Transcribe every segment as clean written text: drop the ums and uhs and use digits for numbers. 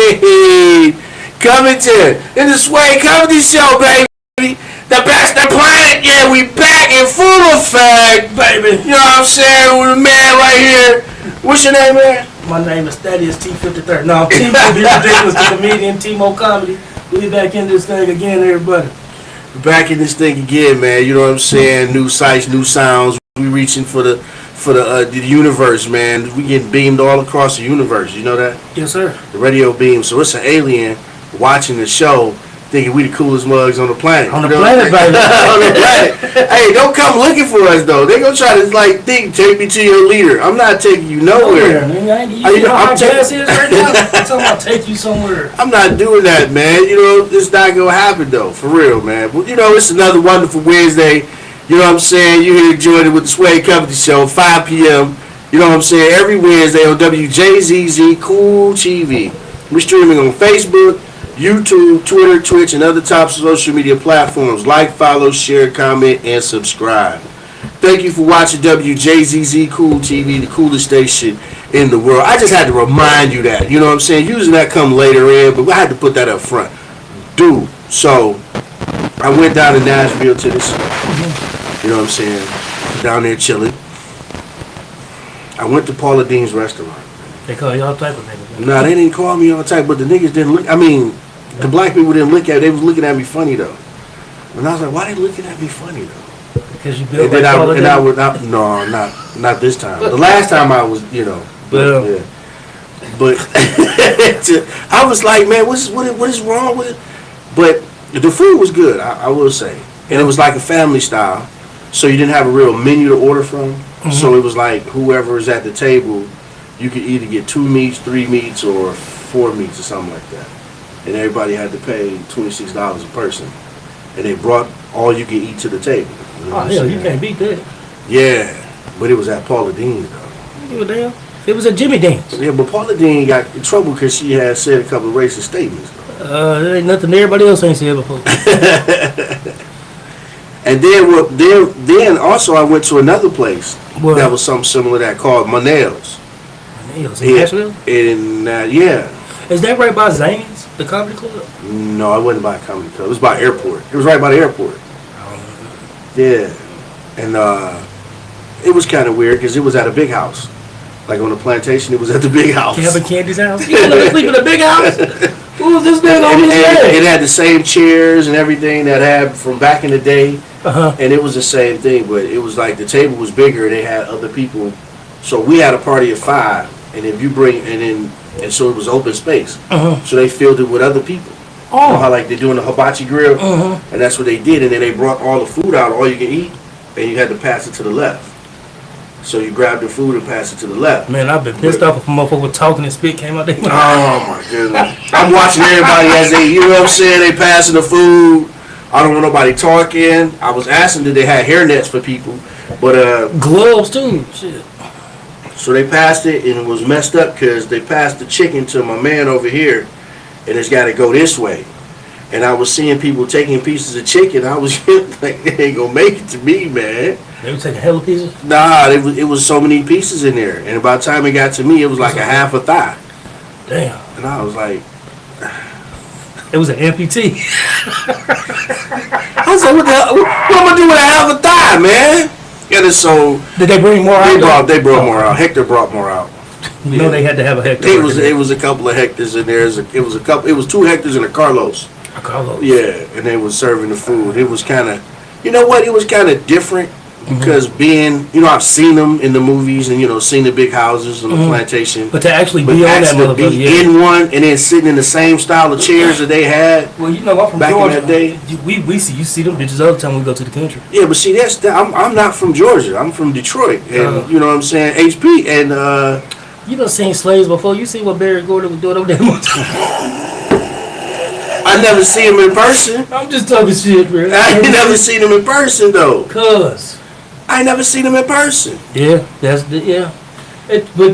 Hey, Covington. It's the Suede Covington Show, baby. The best of planet. Yeah, we back in full effect, baby. You know what I'm saying? With a man right here. What's your name, man? My name is Thaddeus T53. No, I'm Timo, the ridiculous the comedian, Timo Comedy. We back in this thing again, everybody. Back in this thing again, man. You know what I'm saying? New sights, new sounds. We reaching for the universe, man. We getting beamed all across the universe. You know that? Yes, sir. The radio beam. So it's an alien watching the show, thinking we the coolest mugs on the planet. On the planet, baby. On the planet. Hey, don't come looking for us though. They gonna try to take me to your leader. I'm not taking you nowhere. I'm talking about take you somewhere. I'm not doing that, man. You know, it's not gonna happen though, for real, man. But you know, it's another wonderful Wednesday. You know what I'm saying? You're here joining with the Suede Covington Show, 5 p.m. You know what I'm saying? Every Wednesday on WJZZ Cool TV. We're streaming on Facebook, YouTube, Twitter, Twitch, and other top social media platforms. Like, follow, share, comment, and subscribe. Thank you for watching WJZZ Cool TV, the coolest station in the world. I just had to remind you that. You know what I'm saying? Usually that come later in, but I had to put that up front. Dude, so I went down to Nashville to this. You know what I'm saying? Down there chilling. I went to Paula Dean's restaurant. They call you all type of niggas. Nah, they didn't call me all type, but the niggas didn't look. I mean, the black people didn't look at. They was looking at me funny though. And I was like, why they looking at me funny though? Because you built and like Paula Dean? No, not this time. The last time I was, you know. Yeah. But I was like, man, what is wrong with it? But the food was good, I will say, and it was like a family style. So you didn't have a real menu to order from. Mm-hmm. So it was like whoever is at the table, you could either get 2 meats, 3 meats, or 4 meats or something like that. And everybody had to pay $26 a person. And they brought all you can eat to the table. You know you can't beat that. Yeah, but it was at Paula Dean's though. You were damn. It was at Jimmy Dean's. Yeah, but Paula Dean got in trouble because she had said a couple of racist statements. There ain't nothing everybody else ain't said before. And then also I went to another place that was something similar to that called Manel's. Manel's in Nashville? Yeah. Is that right by Zany's, the comedy club? No, it wasn't by a comedy club. It was by airport. It was right by the airport. Yeah. And it was kind of weird because it was at a big house. Like on the plantation, it was at the big house. Kevin Candy's house? You want to sleep in a big house? Who was this nigga on his leg? It had the same chairs and everything that had from back in the day. Uh-huh. And it was the same thing, but it was like the table was bigger and they had other people. So we had a party of 5, and if you bring, and so it was open space. Uh-huh. So they filled it with other people. Oh. You know how like they're doing the hibachi grill? Uh-huh. And that's what they did, and then they brought all the food out, all you can eat, and you had to pass it to the left. So you grabbed the food and passed it to the left. Man, I've been pissed off if a motherfucker talking and spit came out there. Oh my goodness. I'm watching everybody as they, you know what I'm saying, they passing the food. I don't want nobody talking. I was asking did they have hairnets for people, but gloves too. Shit. So they passed it and it was messed up because they passed the chicken to my man over here, and it's got to go this way. And I was seeing people taking pieces of chicken. I was like, they ain't gonna make it to me, man. They were taking hella pieces? Nah, it was so many pieces in there, and by the time it got to me, it was like a half a thigh. Damn. And I was like. It was an amputee. I said, what the hell? What am I gonna do with a half a thigh, man? And so did they bring more out? They brought more out. Hector brought more out. You know they had to have a Hector. It was a couple of Hectors in there. It was 2 Hectors and a Carlos. A Carlos. Yeah, and they was serving the food. It was kind of, you know what? It was kind of different. Because being, you know, I've seen them in the movies and, you know, seen the big houses on the plantation. But to actually be on that motherfucker, in one and then sitting in the same style of chairs that they had. Well, you know, I'm from back Georgia. In that day. We see them bitches all the time when we go to the country. Yeah, but see, I'm not from Georgia. I'm from Detroit. And, you know what I'm saying, HP. And, you done seen slaves before. You see what Barry Gordon was doing over there. I never seen him in person. I'm just talking shit, bro. I ain't never seen him in person, though. I ain't never seen him in person. Yeah, but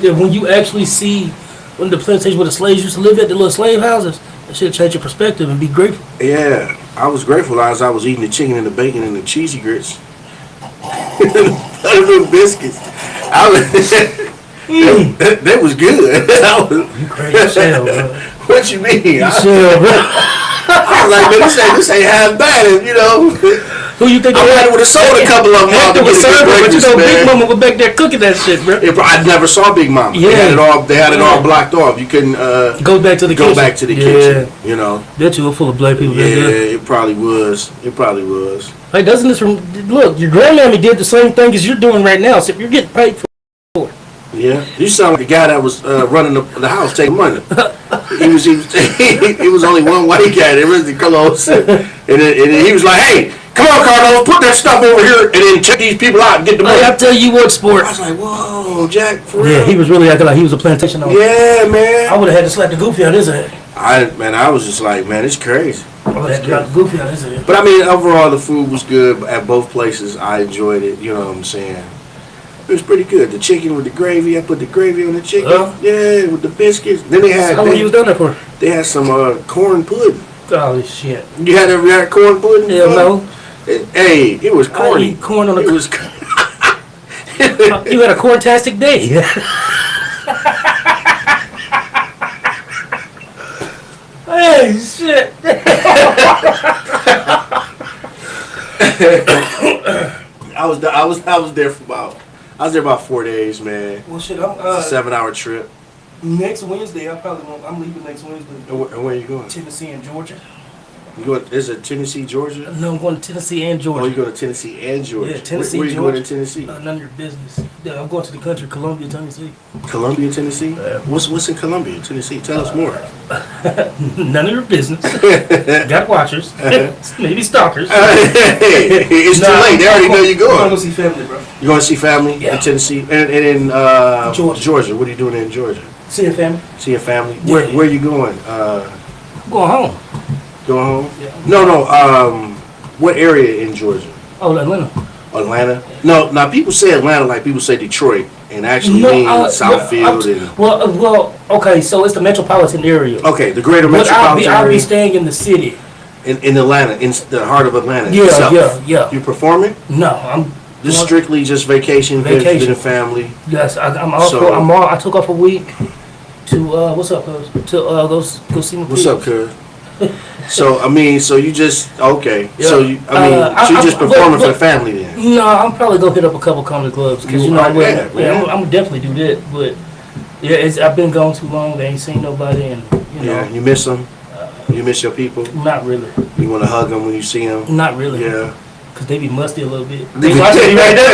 when you actually see when the plantation where the slaves used to live at, the little slave houses, that should change your perspective and be grateful. Yeah, I was grateful as I was eating the chicken and the bacon and the cheesy grits. Little biscuits. That was good. You crazy as hell, bro. What you mean? I Sure, bro. was like, man, this ain't half bad, you know. Who you think I they would have sold a couple of them out to It get was a good serving, but you breakfast, know, Big man. Mama was back there cooking that shit, bro. I never saw Big Mama. Yeah. They had it all blocked off. You couldn't Go back to the go kitchen. back to the kitchen. You know. Bet you were full of black people back Yeah, there. it probably was. It probably was. Like, doesn't this look? Your grandmammy did the same thing as you're doing right now. So you're getting paid for it. Yeah, you sound like a guy that was running the house taking money. He was only one white guy. There was the close, and then he was like, "Hey, come on, Carlos, put that stuff over here, and then check these people out and get the money." I tell you what, sport. I was like, "Whoa, Jack, for real?" Yeah, he was really acting like he was a plantation owner. Yeah, I man. would have had to slap the goofy out his head. I was just like, man, it's crazy. I would have had to slap the goofy out his head. But I mean, overall, the food was good at both places. I enjoyed it. You know what I'm saying? It was pretty good. The chicken with the gravy. I put the gravy on the chicken. Yeah, with the biscuits. Then they had. How long you was down there for? They had some corn pudding. Oh shit. You ever had corn pudding? Hell no. Hey, it was I corny. eat corn on the. It was. You had a corntastic day. Hey shit. I was there for about 4 days, man. Well shit, It's a 7-hour trip. Next Wednesday, I'm leaving next Wednesday. And where are you going? Tennessee and Georgia. You going? Is it Tennessee, Georgia? No, I'm going to Tennessee and Georgia. Oh, you go to Tennessee and Georgia? Yeah, Tennessee, Where you Georgia. going in Tennessee? None of your business. Yeah, I'm going to the country, Columbia, Tennessee. Columbia, Tennessee? Yeah. What's in Columbia, Tennessee? Tell us more. None of your business. Got watchers. Maybe stalkers. It's too late. They already know you're I'm going going. to see family, bro. You going to see family Yeah. in Tennessee? And in Georgia. What are you doing in Georgia? See your family. See your family? Yeah. Where are you going? I'm going home. Going home? Yeah. No. What area in Georgia? Oh, Atlanta. Atlanta? No, now people say Atlanta like people say Detroit, and actually mean Southfield and. Well, okay, so it's the metropolitan area. Okay, the greater But metropolitan I'll be area staying in the city. in Atlanta, in the heart of Atlanta. Yeah, itself. yeah. You performing? No, I'm. Just strictly just vacation, visiting family. Yes, I'm off. So- I took off a week to what's up, cuz? To go see my What's kids. up, cuz? So I mean, so you just okay? Yeah. So you just performing for the family then? No, I'm probably gonna hit up a couple comedy clubs because You you know are I will. that, man. I'm definitely do that. But yeah, I've been gone too long. They ain't seen nobody, and you know, Yeah, you miss them. You miss your people. not really, You want to hug them when you see them. not really. Yeah. Cause they be musty a little bit. They They be- watching me right now.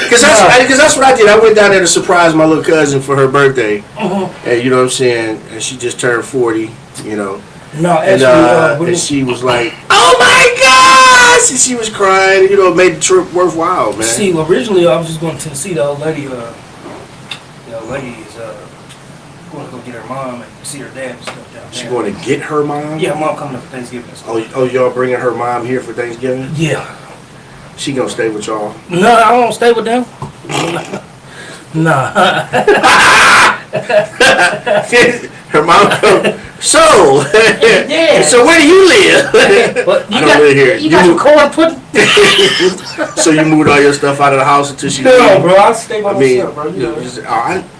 Cause that's what I did. I went down there to surprise my little cousin for her birthday, Mhm. and you know what I'm saying. And she just turned 40, you know. No, And actually, and she was like, "Oh my gosh!" And she was crying. You know, it made the trip worthwhile, man. see, originally I was just going to Tennessee. The old lady, is going to go get her mom and see her dad and stuff down there. She going to get her mom. Yeah, mom coming up for Thanksgiving and stuff. Oh, y'all bringing her mom here for Thanksgiving? Yeah. She gonna stay with y'all. No, I won't stay with them. Nah. Her mom come. So, Yeah. so where do you live? But I don't live here. You got some corn pudding? So you moved all your stuff out of the house until she. No, leave? bro. I stay by I mean, myself, bro. You know.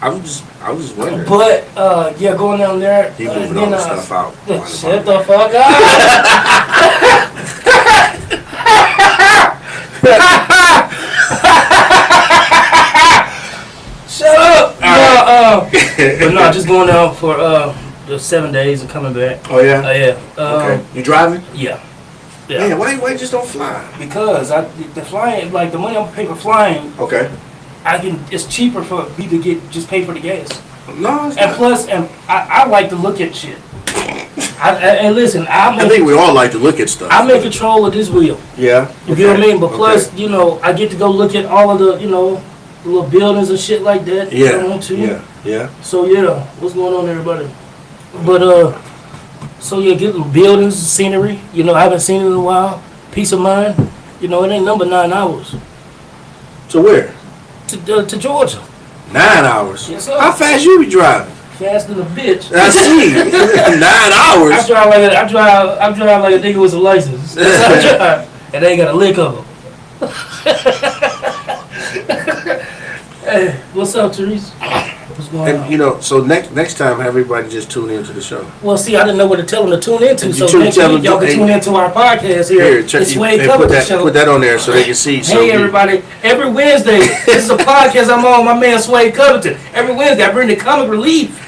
I was just wondering. But yeah, going down there. He moving all the stuff out. Shut the fuck up. Shut up. But no, just going down for the 7 days and coming back. Oh yeah. Yeah. Okay. You driving? Yeah. Yeah. Why you just don't fly? Because the flying, like the money I'm paying for flying, Okay. it's cheaper for me to just pay for the gas. No. It's And not. plus, I like to look at shit. And listen, I think we all like to look at stuff. I'm in control of this wheel. Yeah. You get what I mean? But Okay. plus, you know, I get to go look at all of the, you know, the little buildings and shit like that. if I want to. Yeah. So yeah, what's going on, everybody? But so yeah, get the buildings, scenery. You know, I haven't seen it in a while. Peace of mind. You know, it ain't number 9 hours So where? to Georgia. 9 hours. Yes, sir. How fast you be driving? Fast than a bitch. I see. 9 I hours. drive like a nigga with a license. That's how I drive. And they ain't got a lick of them. Hey, what's up, Therese? What's going on? And, you know, so next time, have everybody just tune into the show. Well, see, I didn't know what to tell them to tune into, You so tune- next tell week them y'all to- can tune into our podcast here. check It's Suede hey, Covington Show. put that on there so they can see. So Hey, everybody. Every Wednesday, this is a podcast I'm on, my man Suede Covington. Every Wednesday, I bring the comic relief.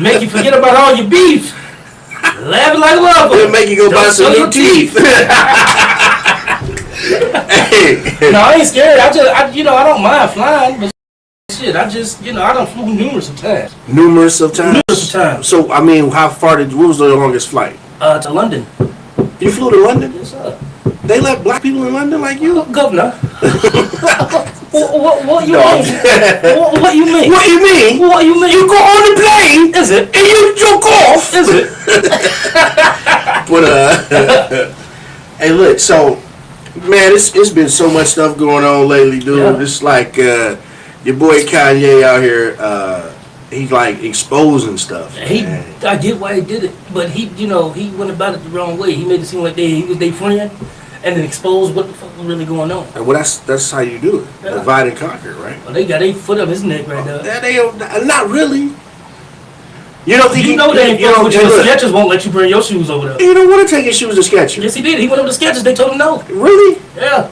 Make you forget about all your beef. Laughing like a lover. It'll make you go buy some new teeth. Hey. No, I ain't scared. I don't mind flying, but shit, I done flew numerous of times. Numerous of times? Numerous of times. So, I mean, what was the longest flight? To London. You flew to London? Yes, sir. They let black people in London like you? Governor. What you No, I'm mean? What you mean? What you mean? What you mean? You go on the plane Is it? and you joke off. Is it? But hey, look. So, man, it's been so much stuff going on lately, dude. Yeah. It's like your boy Kanye out here. He's like exposing stuff. Man. I get why he did it, but he went about it the wrong way. He made it seem like he was their friend, and then exposed what the fuck was really going on. And well, that's how you do it. Yeah. Divide and conquer, right? Well, they got their foot up his neck right there. They not really. You don't think You know they ain't you don't, fucking with you. The Skechers won't let you bring your shoes over there. You don't want to take your shoes to Skechers. Yes, he did. He went over to Skechers. They told him no. Really? Yeah.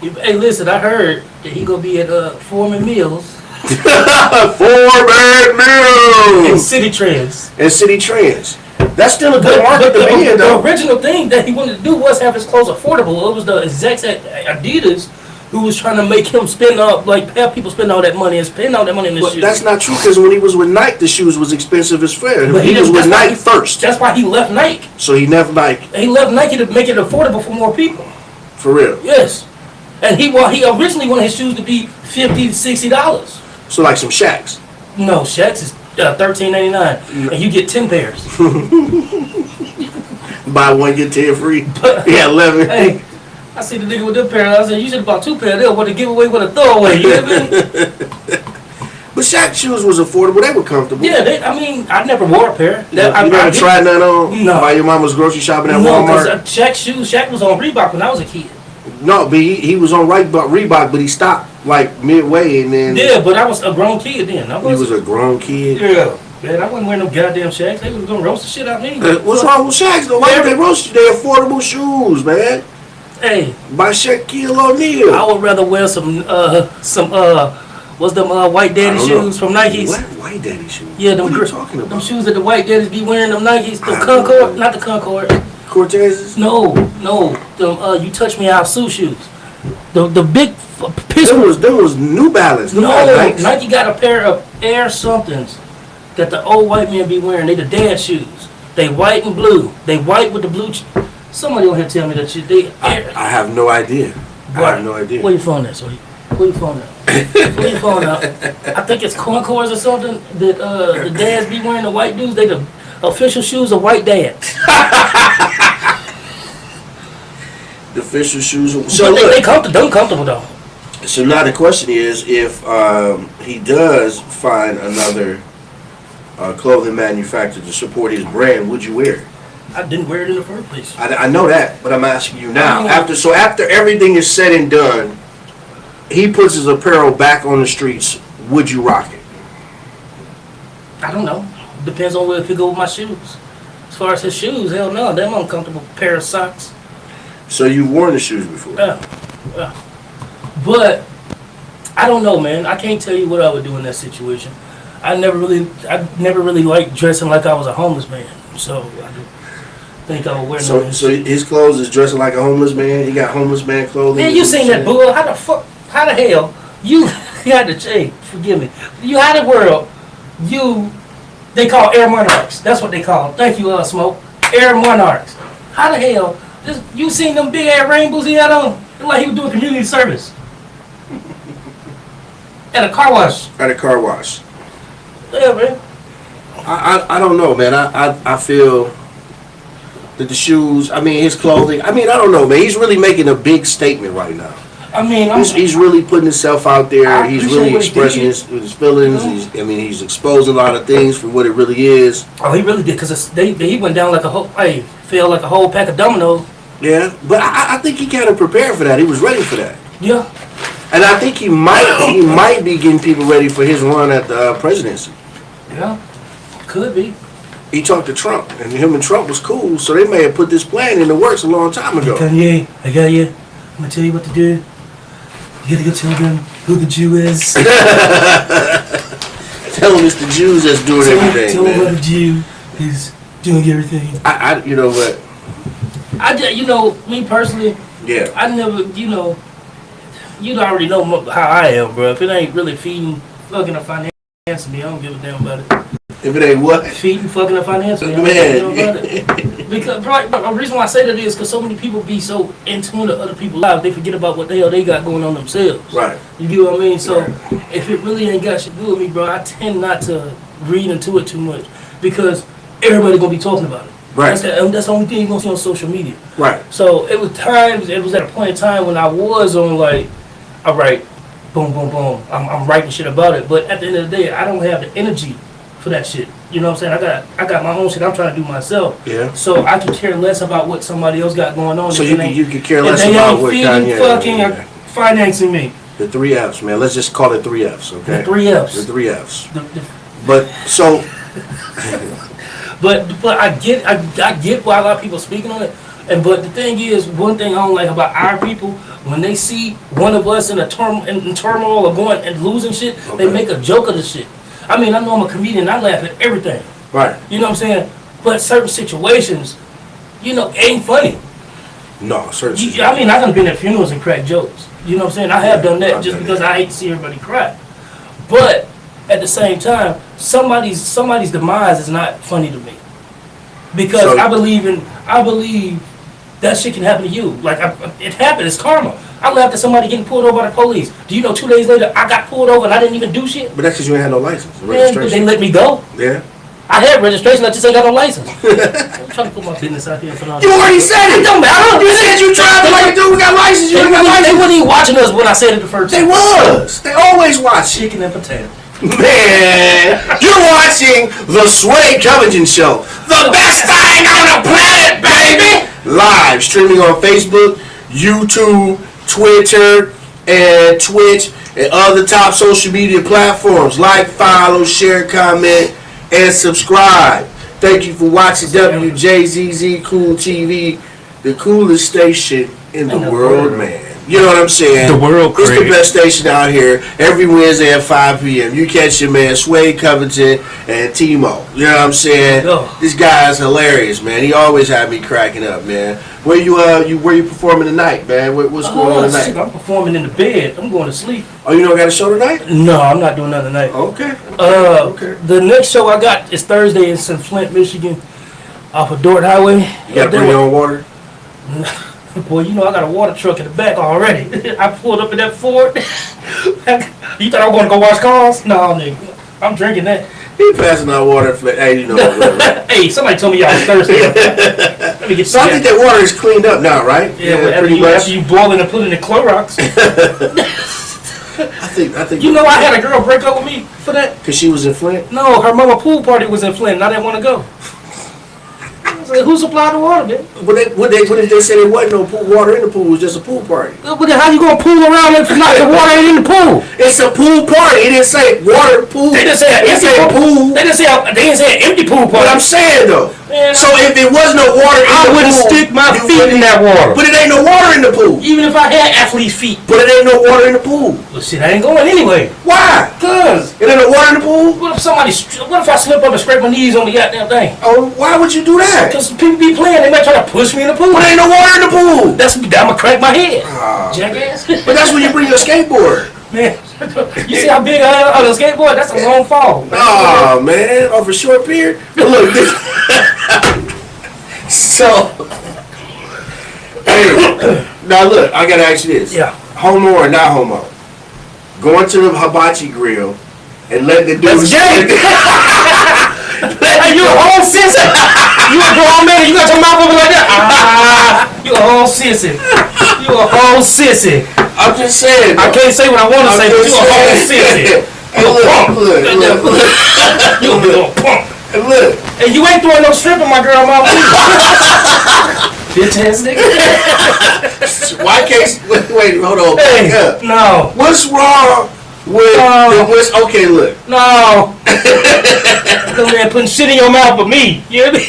Hey, listen, I heard that he gonna be at Foreman Mills Foreman and Mills City Trends. and City Trends. That's still a good market to be in, The though. original thing that he wanted to do was have his clothes affordable. It was the execs at Adidas who was trying to make him have people spend all that money and spend all that money in this But shit. that's not true, because when he was with Nike, the shoes was expensive as fuck. But He was with that's why Nike first, That's why he left Nike. so he never Nike He left Nike to make it affordable for more people. for real. Yes. And he originally wanted his shoes to be $50 to $60. So like some Shaqs. No, Shaq's is $13.99, and you get 10 pairs. Buy one get 10 free. Yeah, 11. Hey, I see the nigga with them pair. I said, you should have bought 2 pairs. They'll want to give away with a throwaway. You know what I mean? But Shaq shoes was affordable. They were comfortable. Yeah, I never wore a pair. You never tried none on? No. While your mom was grocery shopping at No, Walmart? because Shaq was on Reebok when I was a kid. No, but he was on Reebok, but he stopped like midway, and then Yeah, but I was a grown kid then. he was a grown kid. Yeah. Man, I wasn't wearing no goddamn Shaqs. They was gonna roast the shit out of me. What's wrong with Shaqs though? Why would they roast you? They affordable shoes, man. Hey, By Shaquille O'Neal. I would rather wear some what's them white daddy shoes from Nikes? What white daddy shoes? Yeah, them What are you talking them about? shoes that the white daddies be wearing, them Nikes, the I Concord, know. not the Concord. Cortezes? No, them you touch me out Sue shoes. The big piss. Them was New Balance. Them No, not Nikes. Nike got a pair of Air somethings that the old white men be wearing. They the dad shoes. They white and blue. They white with the blue. Somebody on here tell me that shit. I have no idea. I have no idea. Where your phone at, sweetie? Where your phone at? Where your phone at? I think it's Concords or something that the dads be wearing. The white dudes. They the official shoes of white dads. The official shoes. So So they look. comfortable though. So now the question is, if he does find another clothing manufacturer to support his brand, would you wear it? I didn't wear it in the first place. I know that, but I'm asking you now. Oh. After everything is said and done, he puts his apparel back on the streets. Would you rock it? I don't know. Depends on where if he go with my shoes. As far as his shoes, hell no, them uncomfortable pair of socks. So you've worn the shoes before? Yeah. But I don't know, man. I can't tell you what I would do in that situation. I never really liked dressing like I was a homeless man. So I think I would wear no. So his clothes is dressing like a homeless man. He got homeless man clothing. Man, you seen that bull? How the hell you had to change? Forgive me. You had the world. They call Air Monarchs. That's what they call. Thank you, Smoke. Air Monarchs. How the hell? You seen them big ass rainbows he had on? Looked like he was doing community service. At a car wash. At a car wash. Yeah, man. I don't know, man. I feel that the shoes, I mean, his clothing, I mean, I don't know, man. He's really making a big statement right now. I mean, He's really putting himself out there. I He's appreciate really what he expressing did. his feelings. He's exposing a lot of things for what it really is. Oh, he really did, because he went down like fell like a whole pack of dominoes. Yeah, but I think he kind of prepared for that. He was ready for that. Yeah. And I think he might be getting people ready for his run at the presidency. Yeah. Could be. He talked to Trump, and him and Trump was cool, so they may have put this plan into works a long time ago. Kanye, I got you. I'm gonna tell you what to do. You gotta go tell them who the Jew is. Tell him it's the Jews that's doing everything, tell man. him what the Jew is doing everything. You know what? Me personally, Yeah. I never, you already know how I am, bro. If it ain't really feeding, fucking, or financing me, I don't give a damn about it. If it ain't what? Feeding, fucking, or financing me, I don't give a damn about it. Because the reason why I say that is because so many people be so in tune to other people's lives, they forget about what the hell they got going on themselves. Right. You get what I mean? So if it really ain't got shit to do with me, bro, I tend not to read into it too much because everybody gonna be talking about it. Right. That's the only thing you're gonna see on social media. Right. So it was at a point in time when I was on like, all right, boom, boom, boom. I'm writing shit about it. But at the end of the day, I don't have the energy for that shit. You know what I'm saying? I got my own shit I'm trying to do myself. Yeah. So I can care less about what somebody else got going on. So you could care less they about ain't what feeding, Kanye. fucking, Yeah. financing me. The 3 Fs, man. Let's just call it 3 Fs, okay? The 3 Fs. The 3 Fs. The- But so. But I get why a lot of people speaking on it. But the thing is, one thing I don't like about our people, when they see one of us in turmoil or going and losing shit, Okay. they make a joke of the shit. I mean, I know I'm a comedian, I laugh at everything. Right. You know what I'm saying? But certain situations, ain't funny. No, certainly. I mean, I done been at funerals and cracked jokes. You know what I'm saying? I have done that I've just done because that. I hate to see everybody cry. But at the same time, somebody's demise is not funny to me. Because So- I believe that shit can happen to you. Like, it happened, it's karma. I laughed at somebody getting pulled over by the police. Do you know 2 days later, I got pulled over and I didn't even do shit? But that's because you ain't had no license. Man, but they Registration. let me go. Yeah. I had registration, I just ain't got no license. I'm trying to put my business out here for now. You already said it. It don't matter. You said you tried like a dude. We got license. You They ain't got wasn't license. even watching us when I said it the first They time. was. They always watch. Chicken and potato. Man, you're watching the Suede Covington Show. The best thing on the planet, baby. Live, streaming on Facebook, YouTube, Twitter, and Twitch, and other top social media platforms. Like, follow, share, comment, and subscribe. Thank you for watching WJZZ Cool TV, the coolest station in the world, man. You know what I'm saying? The world It's the crazy. best station out here. Every Wednesday at 5 p.m. You catch your man Suede Covington and Timo. You know what I'm saying? Go. This guy is hilarious, man. He always had me cracking up, man. Where you performing tonight, man? What's going on Shit, tonight? I'm performing in the bed. I'm going to sleep. Oh, you don't got a show tonight? No, I'm not doing nothing tonight. Okay. Okay. The next show I got is Thursday in St. Flint, Michigan, off of Dort Highway. You got to bring your own water? Boy, I got a water truck in the back already. I pulled up in that Ford. You thought I was going to go wash cars? No, nigga. I'm drinking that. He passing out water. Hey, you know what? Hey, somebody told me y'all was thirsty. Let me get So I think that water is cleaned up now, right? Yeah, but after you boil it and put it in Clorox. I think. I had a girl break up with me for that. Because she was in Flint? No, her mama pool party was in Flint and I didn't want to go. I was like, who supplied the water, man? What if they said there wasn't no water in the pool? It was just a pool party. But then how you gonna pool around if not the water ain't in the pool? It's a pool party. It didn't say water pool. They didn't say an It empty said pool. pool. They didn't say an empty pool But party. I'm saying though. Man, So if it was no water in I the wouldn't pool, stick my you feet in wouldn't- that water. But it ain't no water in the pool. Even if I had athlete's feet. But it ain't no water in the pool. Well, shit, I ain't going anyway. Why? Cause It ain't no water in the pool. what if I slip up and scrape my knees on the goddamn thing? Oh, why would you do that? Cause people be playing, they might try to push me in the pool. But ain't no water in the pool. I'ma crack my head, Ah. jackass. But that's when you bring your skateboard. Man, you see how big I am on the skateboard? That's a long fall. Oh man, off a short period. Look, this. So, hey, now look, I gotta ask you this: Yeah. homo or not homo? Going to the hibachi grill and let the dude. That's gay. Hey, you a whole sissy. You a grown man. You got your mouth open like that. You a whole sissy. You a whole sissy. I'm just saying. I can't say what I want to say, but you a whole sissy. You a punk. Look. You a little punk. Look. And you ain't throwing no shrimp in my girl mouth either. Bitch ass nigga. Why can't? Wait, hold on. Hey, Yeah. no. What's wrong with? Okay, look. No. No man putting shit in your mouth for me. You hear me?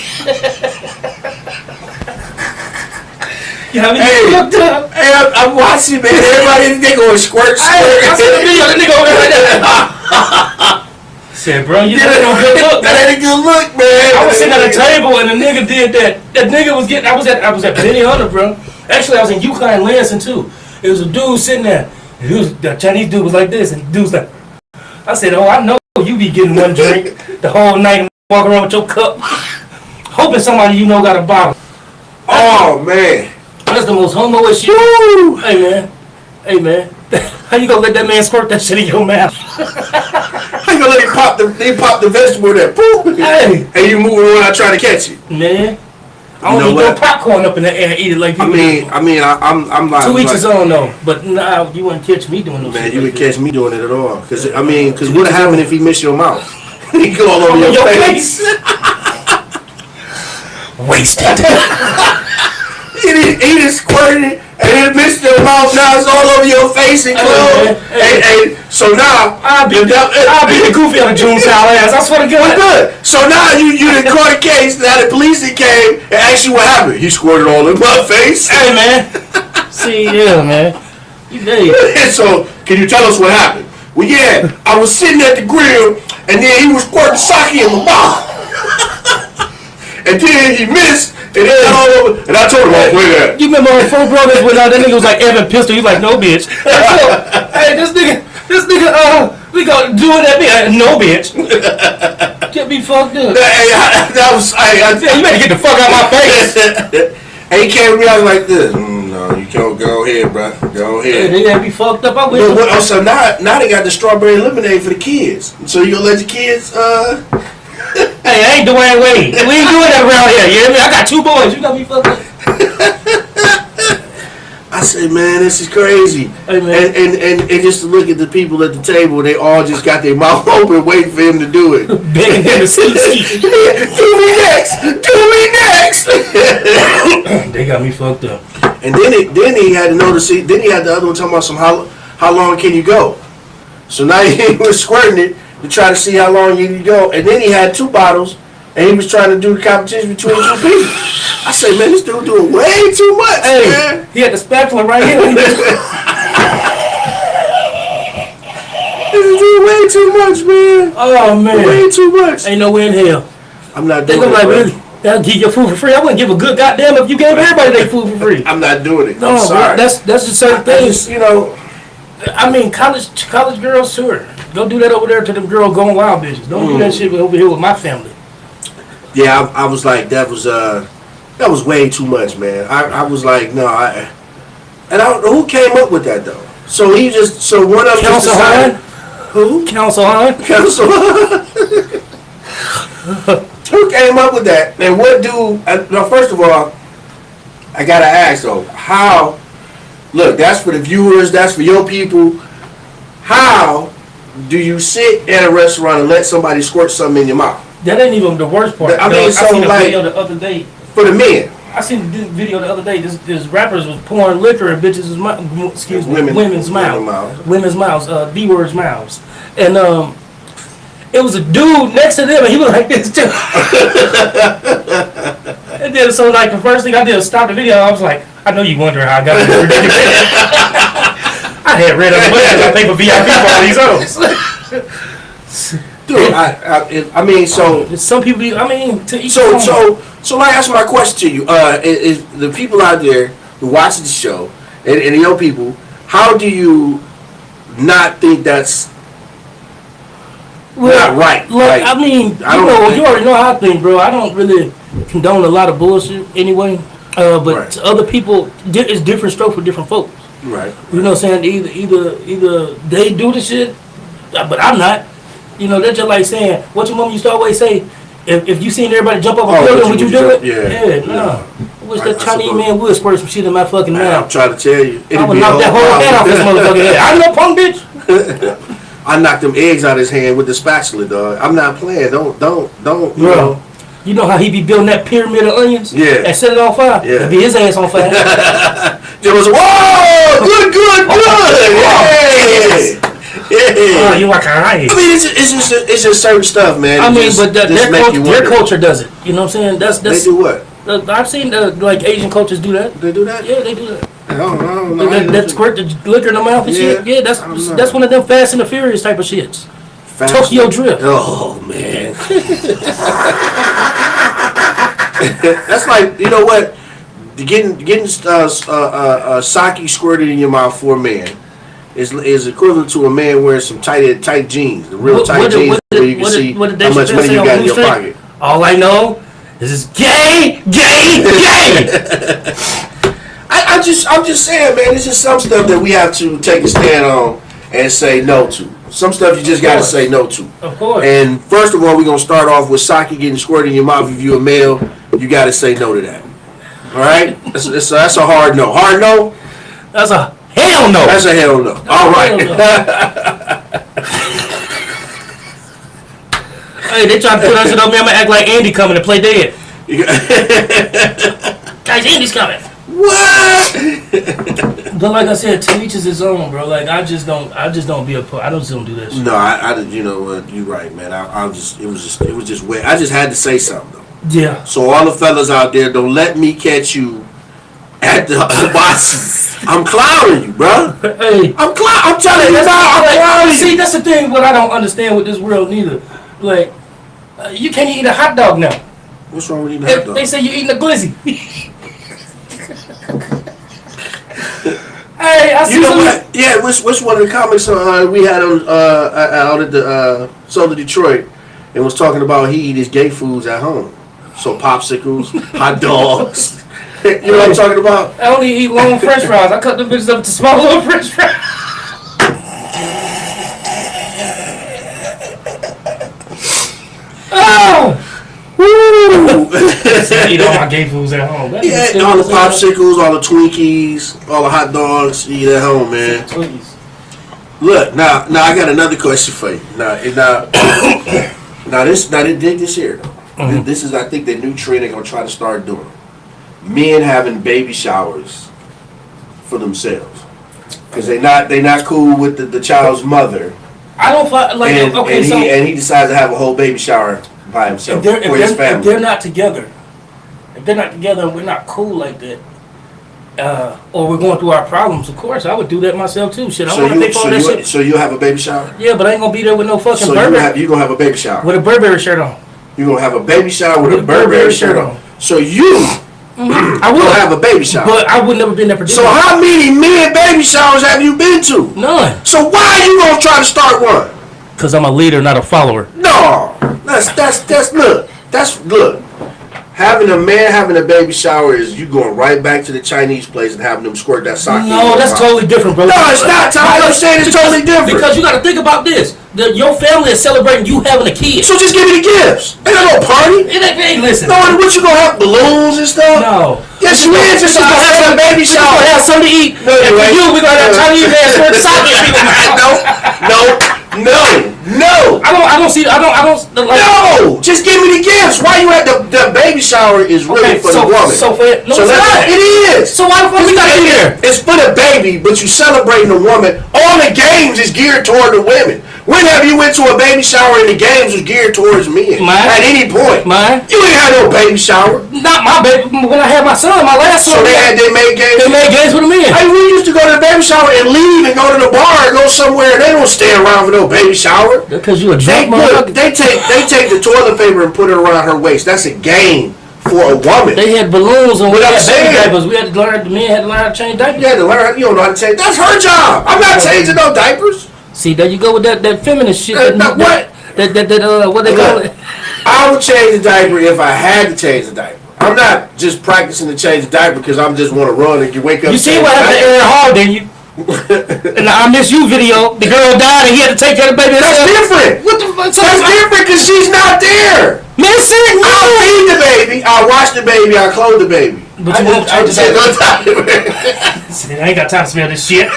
You know what I mean? Hey, I'm watching, man. Everybody, they going squirt. I said the video, the nigga over there like that. Said, bro, you know no good look, man. That ain't a good look, man. I was sitting at a table and the nigga did that. That nigga was getting. I was at Benny Hunter, bro. Actually, I was in Yukon Lansing too. It was a dude sitting there. And the Chinese dude was like this, and the dude was like, I said, oh, I know you be getting one drink the whole night and walk around with your cup, hoping somebody you know got a bottle. Oh man. That's the most homo-ish shit. Woo. Hey man, how you gonna let that man squirt that shit in your mouth? How you gonna let him pop the vegetable there? Boom. Hey, And you moving around trying to catch it. man, I don't even throw popcorn up in the air and eat it like people. I'm like to each his own though, but nah, you wouldn't catch me doing no shit. Man, you like would catch me doing it at all. Cause what would happen if he missed your mouth? He go all over your face. Wasted. He just squirted it and it missed your mouth. Now it's all over your face and clothes. So now I'll be the goofy on the June style ass. I swear to God. Good. So now you done caught a case. Now the police came and asked you what happened. He squirted all in my face. Hey man. See, yeah, man. You did. So can you tell us what happened? Well, yeah, I was sitting at the grill and then he was squirting sake in my mouth. And then he missed. And then all over, and I told him, "Oh, play that." You remember on Four Brothers when that nigga was like Evan Pistol? He was like, "No, bitch." Hey, this nigga, we gonna do it at me? No, bitch. Get me fucked up. You better get the fuck out my face. And he came to me, I was like this. No, you can't. Go ahead, bro. Go ahead. They got me fucked up. I wish. So now they got the strawberry lemonade for the kids. So you gonna let your kids? Hey, I ain't Dwayne Wade. We ain't doing that around here. You hear me? I got 2 boys. You got me fucked up. I said, man, this is crazy. Hey, man. And just to look at the people at the table, they all just got their mouth open waiting for him to do it. Begging him to see. Do me next. Do me next. They got me fucked up. And then he had to notice. Then he had the other one talking about how long can you go? So now he was squirting it to try to see how long you can go. And then he had 2 bottles, and he was trying to do the competition between 2 people. I said, man, this dude doing way too much, man. He had the spatula right here. This is doing way too much, man. Oh, man. Way too much. Ain't no way in hell. I'm not They doing gonna it, like, really? They'll give you food for free. I wouldn't give a good goddamn if you gave everybody their food for free. I'm not doing it. No, I'm sorry. that's just certain things. You know. I mean, college girls, sure. Go do that over there to them girls going wild bitches. Don't do that shit over here with my family. Yeah, I was like, that was way too much, man. I was like, no, I don't know who came up with that though. So one of them just decided. Who? Council Hahn? Council Hahn. Who came up with that? And what do? Now, first of all, I gotta ask though, how? Look, that's for the viewers. That's for your people. How do you sit at a restaurant and let somebody squirt something in your mouth? That ain't even the worst part. I mean, I seen a video the other day. For the men. I seen this video the other day. This rappers was pouring liquor in bitches' women's mouths. B-words mouths. And it was a dude next to them, and he was like this too. And then so like the first thing I did was stop the video. I was like, I know you wondering how I got this ridiculous. I had read up I pay for VIP for all these hoes. Dude, I mean, so some people. I mean, to each so like, that's my question to you. Is the people out there who watch the show and the young people, how do you not think that's not right? Look, like, I mean, you already know how I think, bro. I don't really condone a lot of bullshit anyway. But right. To other people, it's different stroke for different folks. Right. You know what I'm saying? Either they do the shit, but I'm not. You know, that's just like saying, what your mom used to always say, if you seen everybody jump off a building, would you do it? Yeah. No. I wish that Chinese man would squirt some shit in my fucking mouth. I'm trying to tell you. I would knock that whole head off this motherfucking head. I'm no punk bitch. I knocked them eggs out of his hand with the spatula, dog. I'm not playing. Don't. You Bro. know. You know how he be building that pyramid of onions? Yeah. And set it on fire? Yeah. It'd be his ass on fire. There was whoa, good. Yeah. Oh, you like I mean, it's just certain stuff, man. I mean, but their culture. culture does it. You know what I'm saying? That's They do what? I've seen like Asian cultures do that. They do that? Yeah, they do that. I don't know. That squirt the liquor in the mouth and shit. Yeah, that's one of them Fast and the Furious type of shits. Tokyo Drift. Oh man. That's like, you know what? Getting sake squirted in your mouth for a man is equivalent to a man wearing some tight jeans, the real tight jeans where you can see how much money you got in your pocket. All I know is gay. I'm just saying, man. It's just some stuff that we have to take a stand on and say no to. Some stuff you just gotta say no to. Of course. And first of all, we're gonna start off with sake getting squirted in your mouth. If you're a male, you gotta say no to that. All right? That's a hard no. Hard no? That's a hell no. That's a hell no. All right. Hey, they trying to put us on me. I'm gonna act like Andy coming to play dead. Guys, Andy's coming. What? But like I said, to each is his own, bro. Like I just don't be a part. I just don't do that shit. No, I you know what? You're right, man. It was just weird. I just had to say something though. Yeah. So all the fellas out there, don't let me catch you at the box. I'm clowning you, bro. Hey, I'm telling you, I'm clowning you. See, that's the thing. What I don't understand with this world neither. Like, you can't eat a hot dog now. What's wrong with eating a hot dog? They say you're eating a glizzy. Hey, I see you know what? Yeah, which one of the comics we had on out at the Soul of Detroit, and was talking about he eat his gay foods at home. So popsicles, hot dogs. You know what I'm talking about? I only eat long French fries. I cut them bitches up to small little French fries. Oh! Woo! I eat all my gay foods at home. Yeah, all the popsicles, all the Twinkies, all the hot dogs, you eat at home, man. Twinkies. Look, now I got another question for you. Now this here though. Mm-hmm. This is, I think, the new trend they're gonna try to start doing. Men having baby showers for themselves because they not cool with the child's mother. I don't like. And he decides to have a whole baby shower by himself for his family. If they're not together, and we're not cool like that, or we're going through our problems, of course, I would do that myself too. Shit, I want to pay for all that shit. So you'll have a baby shower? Yeah, but I ain't gonna be there with no fucking So Burberry. you gonna have a baby shower with a Burberry shirt on. You're gonna have a baby shower with a Burberry shirt on. So you I will have a baby shower, but I would never been there. So how many men baby showers have you been to? None. So why are you gonna try to start one? Because I'm a leader, not a follower. No, look. Having a man having a baby shower is you going right back to the Chinese place and having them squirt that sake. No, that's totally different, bro. No, it's not. I'm saying it's totally different. Because you got to think about this. Your family is celebrating you having a kid. So just give me the gifts. Ain't no party. Hey, listen. No, what you gonna have, balloons and stuff? No. Yes, you is. Just gonna have a baby shower. We're gonna have something to eat. No, and for you, we're gonna have Chinese man squirt sake in people's mouth. No. I don't see. I don't. Like, no, just give me the gifts. Why you at the baby shower is really for the woman. It is. So why the fuck we got in here? It's for the baby, but you celebrating the woman. All the games is geared toward the women. When have you went to a baby shower and the games was geared towards men? At any point. You ain't had no baby shower. Not my baby. When I had my son, my last son. So they made games. They made games with the men. Hey, we used to go to the baby shower and leave and go to the bar and go somewhere. They don't stay around for no baby shower. Because you a drunk motherfucker. They take the toilet paper and put it around her waist. That's a game for a woman. They had balloons and we had baby diapers. We had to learn. The men had to learn how to change diapers. You had to learn. You don't know how to change. That's her job. I'm not changing no diapers. See, there you go with that feminist shit. What they call it? I would change the diaper if I had to change the diaper. I'm not just practicing to change the diaper because I'm just want to run and wake up. You see what happened to Aaron Hall, didn't you? In the I Miss You video, the girl died and he had to take care of the baby. That's different. What the fuck? That's different because she's not there. Man, I'll feed the baby. I'll wash the baby. I'll clothe the baby. But you won't change the diaper. I ain't got time to smell this shit.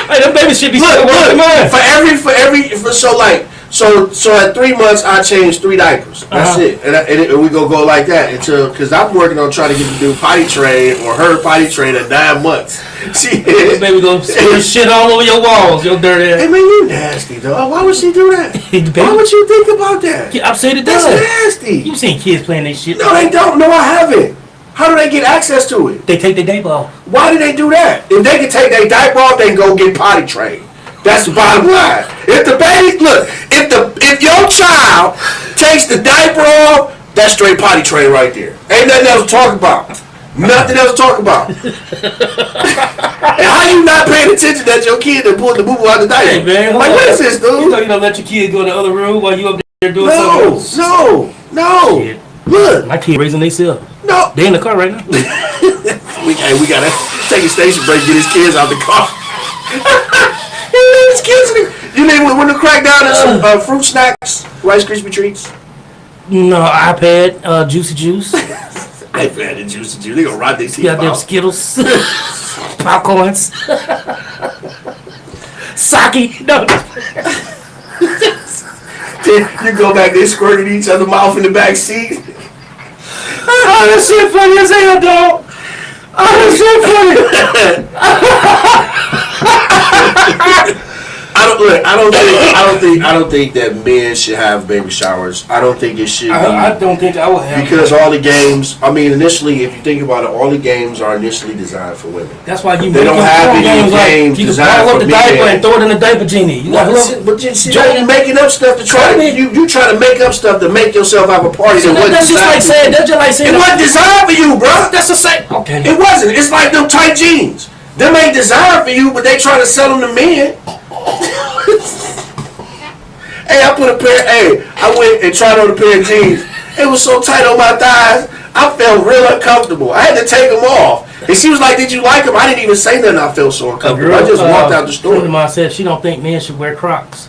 Hey, that baby should be look, So at 3 months, I changed 3 diapers. That's it, and we go like that until because I'm working on trying to get the dude potty trained or her potty trained at 9 months. See, baby gonna spill shit all over your walls, your dirty ass. Hey man, you nasty though. Why would she do that? Why would you think about that? I've seen it done. That's nasty. You seen kids playing that shit? No, they don't. No, I haven't. How do they get access to it? They take their diaper off. Why do they do that? If they can take their diaper off, they can go get potty trained. That's the bottom line. If the baby, look, if your child takes the diaper off, that's straight potty train right there. Ain't nothing else to talk about. Nothing else to talk about. And how you not paying attention that your kid that pulled the boo-boo out the diaper? Hey man, like, what is this, dude? You know you don't let your kid go in the other room while you up there doing something else? No. Shit. Look. My kid raising themselves. No. They in the car right now. we gotta take a station break, get his kids out the car. His kids, you name when the crack down and some fruit snacks, Rice Krispie treats. No, iPad, Juicy Juice. iPad and Juicy Juice. They gonna rot their teeth Got them out. Skittles, popcorns, sake. No. Then you go back there squirting each other mouth in the back seat. Oh, that shit funny as hell, dog. Oh, that shit funny. I don't think that men should have baby showers. I don't think it should be. I don't think I would have. Because all the games, I mean, initially, if you think about it, all the games are initially designed for women. That's why you They don't have any games you can designed bottle up for the diaper men. and throw it in the diaper genie. You got But you making up stuff to try to you try to make up stuff to make yourself have a party that wasn't that's just like saying. That's just like saying. It wasn't designed for you, bro. That's the same. Okay. It wasn't. It's like them tight jeans. Them ain't designed for you, but they try to sell them to men. Hey, I went and tried on a pair of jeans. It was so tight on my thighs, I felt real uncomfortable. I had to take them off. And she was like, "Did you like them?" I didn't even say nothing. I felt so uncomfortable. I just walked out the store. A friend of mine said she don't think men should wear Crocs.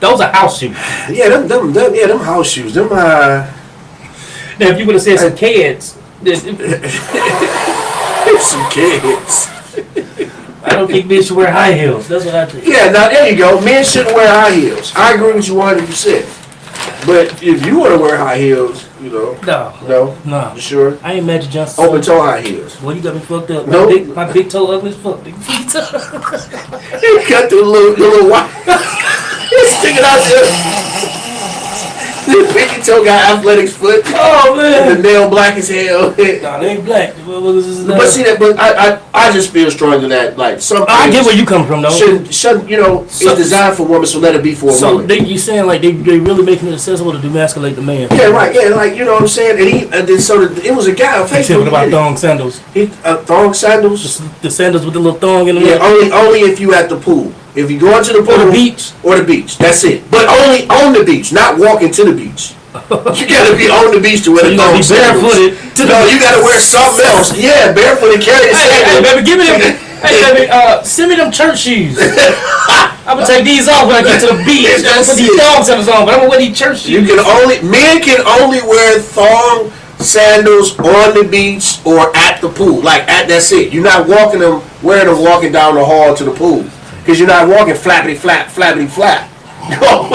Those are house shoes. Yeah, them house shoes. Them Now, if you would have said some kids, some kids. I don't think men should wear high heels. That's what I think. Yeah, now there you go. Men shouldn't wear high heels. I agree with you 100%. But if you want to wear high heels, you know. No. No. You sure? I ain't Magic Johnson. Open toe high heels. Well, you got me fucked up. No. My big toe ugly as fuck. Big feet. You cut through the little white. It's sticking out there. The pinky toe got athletics foot. Oh man. And the nail black as hell. Nah, they ain't black. But see that, but I just feel stronger that like some. I get where you come from though. Shouldn't you know? It's designed for women, so let it be for a woman. So you saying like they really making it accessible to demasculate the man? Yeah, right. Yeah, like you know what I'm saying. And then it was a guy on Facebook. What about thong sandals? Thong sandals. The sandals with the little thong in them. Yeah, only if you at the pool. If you go into the pool or the beach, that's it. But only on the beach, not walking to the beach. You gotta be on the beach to wear the thong sandals. No, you gotta wear something else. Yeah, barefooted, carry a sandal. Hey, baby, give me them. Hey, baby, send me them church shoes. I'm gonna take these off when I get to the beach. I'm gonna put these thong sandals on, but I'm gonna wear these church shoes. Men can only wear thong sandals on the beach or at the pool. That's it. You're not wearing them walking down the hall to the pool. Because you're not walking flappity flap. No,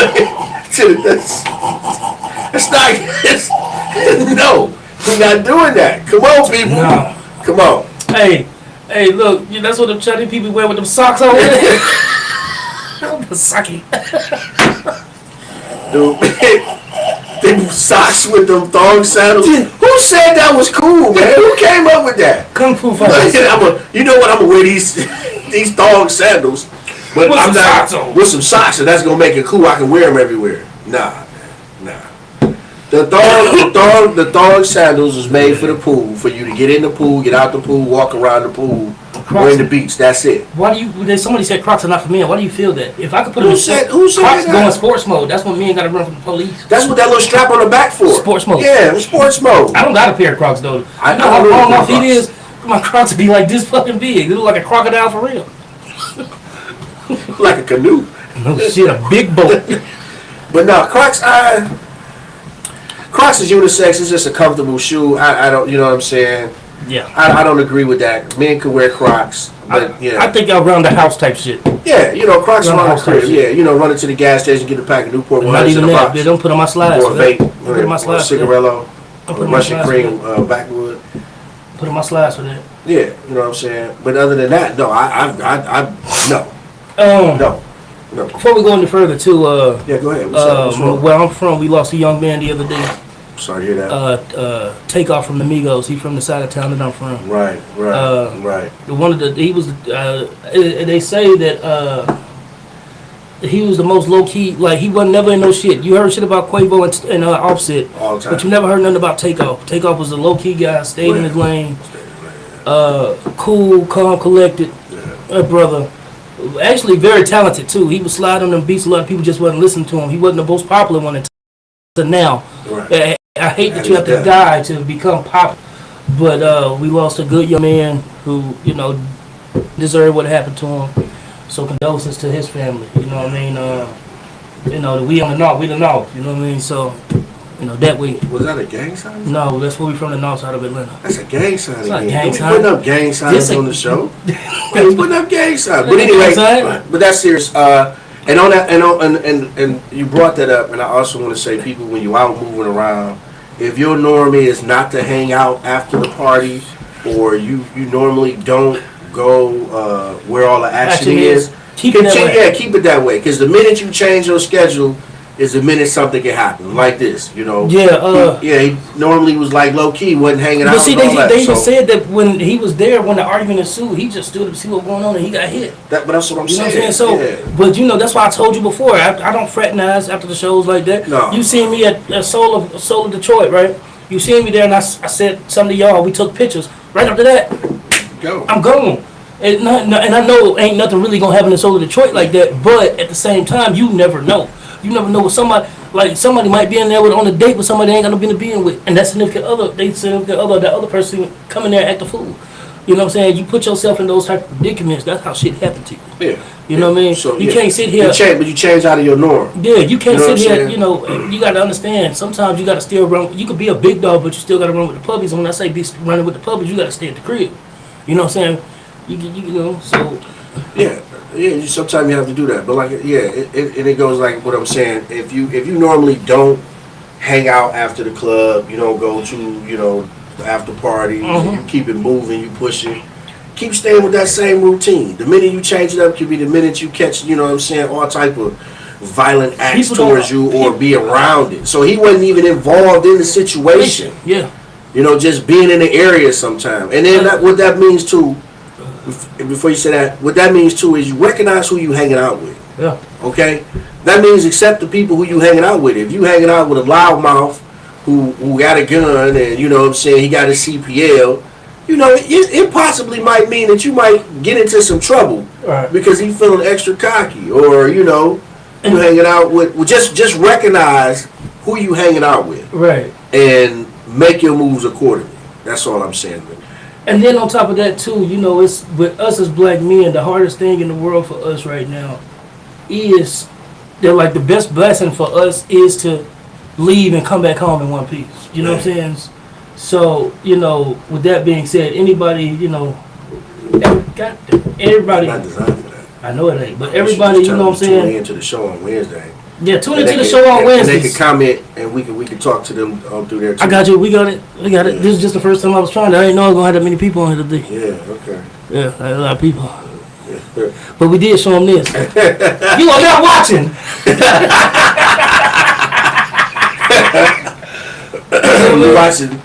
no, we're not doing that. Come on, people. No. Come on. Hey, look, that's what them Chinese people wear with them socks on. The socky. Dude, them socks with them thong sandals. Who said that was cool, man? Who came up with that? Kung Fu fighters. You know what? I'm gonna wear these thong sandals. But with I'm some not socks on. with some socks, and that's gonna make it cool. I can wear them everywhere. Nah. The thong sandals was made for the pool, for you to get in the pool, get out the pool, walk around the pool, or in the beach. That's it. Why do you? Somebody said Crocs are not for men. Why do you feel that? If I could put them in who said Crocs that? go in sports mode, that's when men got to run from the police. That's what that little strap on the back for. Sports mode. Yeah, sports mode. I don't got a pair of Crocs though. I know how long my feet is. My Crocs would be like this fucking big. They look like a crocodile for real. Like a canoe. No shit, a big boat. But no, Crocs is unisex. It's just a comfortable shoe. I don't, you know what I'm saying? Yeah. I don't agree with that. Men could wear Crocs. But yeah, I think around the house type shit. yeah, you know, Crocs Around the around the house type crib. shit. Yeah, you know, run into the gas station, get a pack of Newport Not 100s even in a that. box, They don't put on my slides. or a for that. vape, Put in my or a slides. for that. cigarello, Put or in my Russian slides cream for backwood. Put in my slides for that. Yeah, you know what I'm saying. But other than that, no, I no, Um, no, no. Before we go any further, too, Yeah, go ahead. What's up? What's wrong? where I'm from, we lost a young man the other day. Sorry to hear that. Takeoff from the Migos. He from the side of town that I'm from. Right, right. He was. They say that he was the most low key. Like he wasn't never in no shit. You heard shit about Quavo and Offset, All the time. but you never heard nothing about Takeoff. Takeoff was a low key guy, stayed in his lane. Cool, calm, collected. Brother. Actually, very talented too. He would slide on them beats. A lot of people just wasn't listening to him. He wasn't the most popular one until now. Right. I hate that you have to die to become popular, but we lost a good young man who, you know, deserved what happened to him. So condolences to his family. You know what I mean? You know, we on the north, we the north. You know what I mean? So, you know, that way. Was that a gang sign? No, that's where we from, the north side of Atlanta. That's a gang sign It's not again. a gang Don't be sign. putting up gang signs on the show. We putting up gang signs. But Gang anyway, sign? but that's serious. And on that, and you brought that up, and I also want to say, people, when you out moving around, if your norm is not to hang out after the party, or you normally don't go where all the action is, keep it that way. yeah, keep it that way. Because the minute you change your schedule is the minute something can happen, like this, you know. Yeah, he normally was like low key, wasn't hanging out. But see, and all that, they even so said that when he was there, when the argument ensued, he just stood up to see what was going on and he got hit. but that's what I'm You know saying. what I'm saying? So, yeah. but you know, that's why I told you before. I don't fraternize after the shows like that. No. You seen me at Soul of Detroit, right? You seen me there, and I said something to y'all. We took pictures. Right after that, Go. I'm gone. And I know ain't nothing really gonna happen in Soul of Detroit like that. But at the same time, you never know. You never know what somebody might be in there on a date with somebody they ain't got no business being with, and that significant other, the other person come in there and act a fool. You know what I'm saying? You put yourself in those type of predicaments. That's how shit happened to you. Yeah. You know what I mean? So, you can't sit here. But you change out of your norm. Yeah, you can't You know what sit I'm here. saying? You know, you got to understand. Sometimes you got to still run. You could be a big dog, but you still got to run with the puppies. And when I say be running with the puppies, you got to stay at the crib. You know what I'm saying? You know. So Yeah. Sometimes you have to do that. But like, it goes like what I'm saying. If you normally don't hang out after the club, you don't go to the after party. You keep it moving, you push it. Keep staying with that same routine. The minute you change it up could be the minute you catch, you know what I'm saying, all type of violent acts towards you or be around it. So he wasn't even involved in the situation. yeah. You know, just being in the area sometime. And then what that means too, before you say that, what that means too is you recognize who you hanging out with. Yeah. Okay? That means accept the people who you hanging out with. If you hanging out with a loudmouth who got a gun and, you know what I'm saying, he got a CPL, you know, it possibly might mean that you might get into some trouble Right. because he feeling extra cocky, or you know, you hanging out with. Well, just recognize who you hanging out with, Right. and make your moves accordingly. That's all I'm saying. And then on top of that too, you know, it's with us as black men, the hardest thing in the world for us right now is they're like the best blessing for us is to leave and come back home in one piece. You know what I'm saying? So, you know, with that being said, anybody, you know, everybody. Not designed for that. I know it ain't, but everybody, you know what I'm Tune saying? into the show on Wednesday. Yeah, tune And into they the can- show on and Wednesdays. they can comment, and we can talk to them through there too. I got you. We got it. We got it. Yeah. This is just the first time I was trying to. I didn't know I was gonna have that many people on here today. Yeah. Okay. Yeah, I had a lot of people. Yeah. But we did show them this. You are not watching. We're watching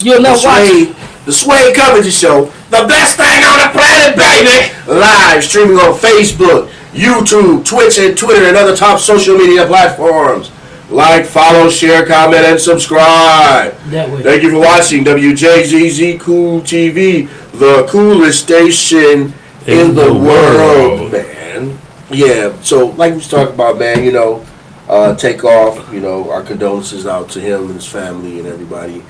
You're not watching. the Suede Covington Show, the best thing on the planet, baby. Live streaming on Facebook, YouTube, Twitch, and Twitter, and other top social media platforms. Like, follow, share, comment, and subscribe. That way. Thank you for watching WJZZ Cool TV, the coolest station in the world, man. Yeah, so like we was talking about, man, you know, take off, you know, our condolences out to him and his family and everybody.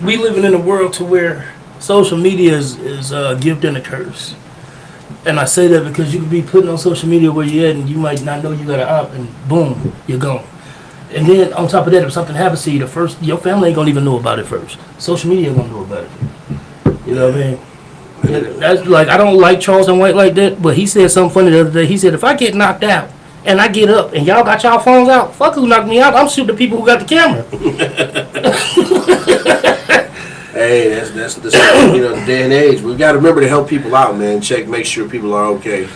We living in a world to where social media is a gift and a curse. And I say that because you could be putting on social media where you're at and you might not know you got an op and boom, you're gone. And then on top of that, if something happens to you, your family ain't gonna even know about it first. Social media ain't gonna know about it. You know what I mean? That's like, I don't like Charleston White like that, but he said something funny the other day. He said, if I get knocked out and I get up and y'all got y'all phones out, fuck who knocked me out. I'm shooting the people who got the camera. Hey, that's the the day and age. We got to remember to help people out, man. Make sure people are okay.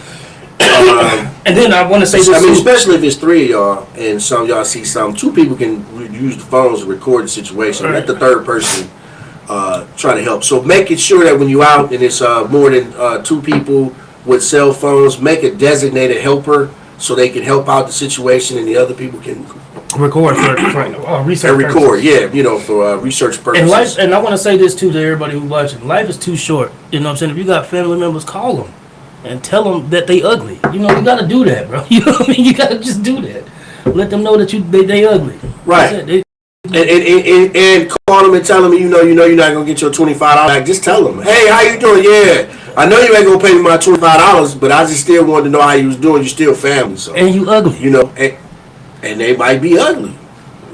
And then I want to say this. I mean, especially if it's three of y'all and some of y'all see something, two people can use the phones to record the situation. Let the third person try to help. So making sure that when you out and it's more than two people with cell phones, make a designated helper so they can help out the situation and the other people can record for research. And record, for research purposes. And life, and I want to say this too to everybody who's watching. Life is too short. You know what I'm saying? If you got family members, call them and tell them that they ugly. You know, you got to do that, bro. You know what I mean? You got to just do that. Let them know that they ugly. Right. And call them and tell them, you're not gonna get your $25 back. Just tell them, hey, how you doing? Yeah, I know you ain't gonna pay me my $25, but I just still wanted to know how you was doing. You still family, so and you ugly. And they might be ugly.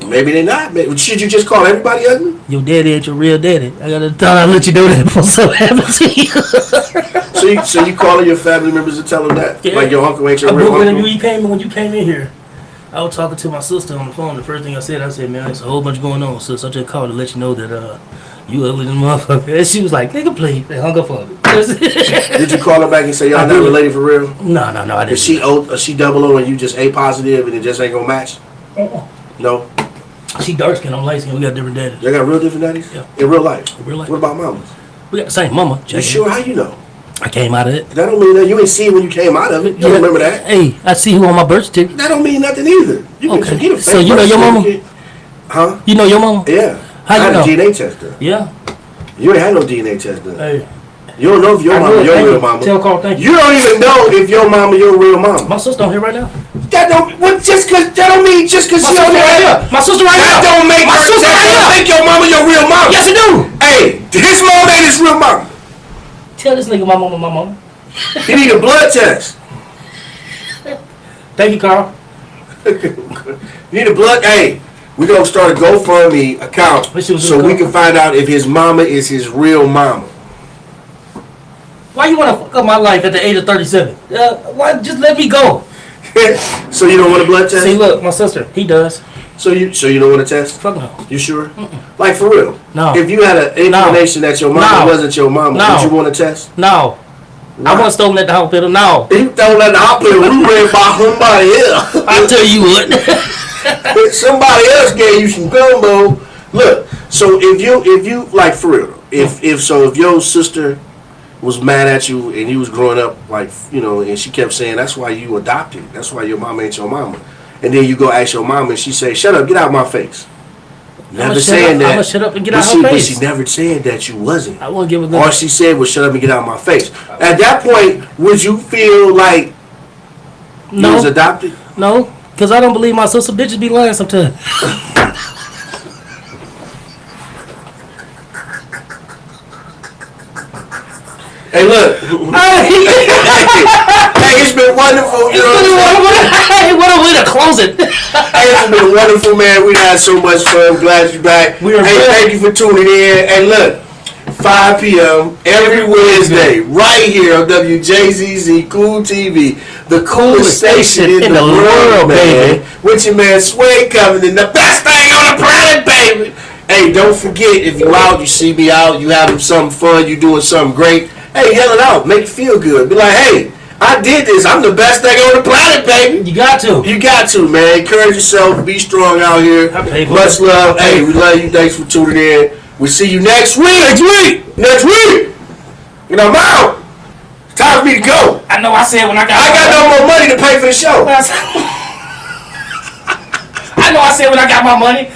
Maybe they're not. Should you just call everybody ugly? Your daddy ain't your real daddy. I gotta let you know that before something happens to you. So you calling your family members and tell them that, like your uncle ain't your real uncle. When you came in here, I was talking to my sister on the phone. The first thing I said, man, there's a whole bunch going on, sis. I just called to let you know that you ugly than motherfucker. And she was like, nigga, please. They hung up on me. Did you call her back and say y'all not related for real? No, I didn't. Is she double O and you just A positive and it just ain't gonna match? No. She dark skin, I'm light skin. We got different daddies. They got real different daddies? Yeah. In real life? In real life. What about mamas? We got the same mama. You sure? How you know? I came out of it. That don't mean that. You ain't seen when you came out of it. You don't remember that? Hey, I see you on my birth certificate. That don't mean nothing either. Okay. So you know your mama? Huh? You know your mama? Yeah. How you know? I had a DNA test done. Yeah. You ain't had no DNA test done. Hey. You don't know if your mama your real mama. Tell Carl thank you. You don't even know if your mama your real mama. My sister on here right now. That don't she on there. My sister right now. That don't make my sister right now. Make your mama your real mama. Yes, it do. Hey, his mama ain't his real mama. Tell this nigga my mama. He need a blood test. Thank you, Carl. You need a blood. Hey, we gonna start a GoFundMe account so we can find out if his mama is his real mama. Why you want to fuck up my life at the age of 37? Why just let me go? So you don't want a blood test? See, look, my sister, he does. So you don't want a test? Fuck no. You sure? Like for real? No. If you had an inclination that your mama wasn't your mama, would you want a test? No. Why? I wasn't stolen at the hospital. No. You stolen at the hospital. We ran by somebody else. I tell you what. Somebody else gave you some gumbo. Look, so if you like for real, if your sister was mad at you and you was growing up and she kept saying that's why you adopted, that's why your mama ain't your mama, and then you go ask your mama and she say shut up, get out of my face. Never saying that. I'ma shut up and get out of her face. But she never said that you wasn't. I won't give a good. All she said was shut up and get out of my face. At that point, would you feel like you was adopted? No, because I don't believe my sister bitches be lying sometimes. Hey, look. Hey, it's been wonderful. What a way to close it. Hey, it's been wonderful, man. We had so much fun. Glad you're back. Thank you for tuning in. And look, 5 p.m. every Wednesday, right here on WJZZ Cool TV, the coolest station in the world, man. With your man Suede Covington, the best thing on the planet, baby. Hey, don't forget, if you out, you see me out, you having something fun, you doing something great. Hey, yell it out. Make it feel good. Be like, hey, I did this. I'm the best thing on the planet, baby. You got to. You got to, man. Encourage yourself. Be strong out here. Much love. Hey, we love you. Thanks for tuning in. We'll see you next week. Next week. And I'm out. It's time for me to go. I know I said when I got no more money to pay for the show. I know I said when I got my money.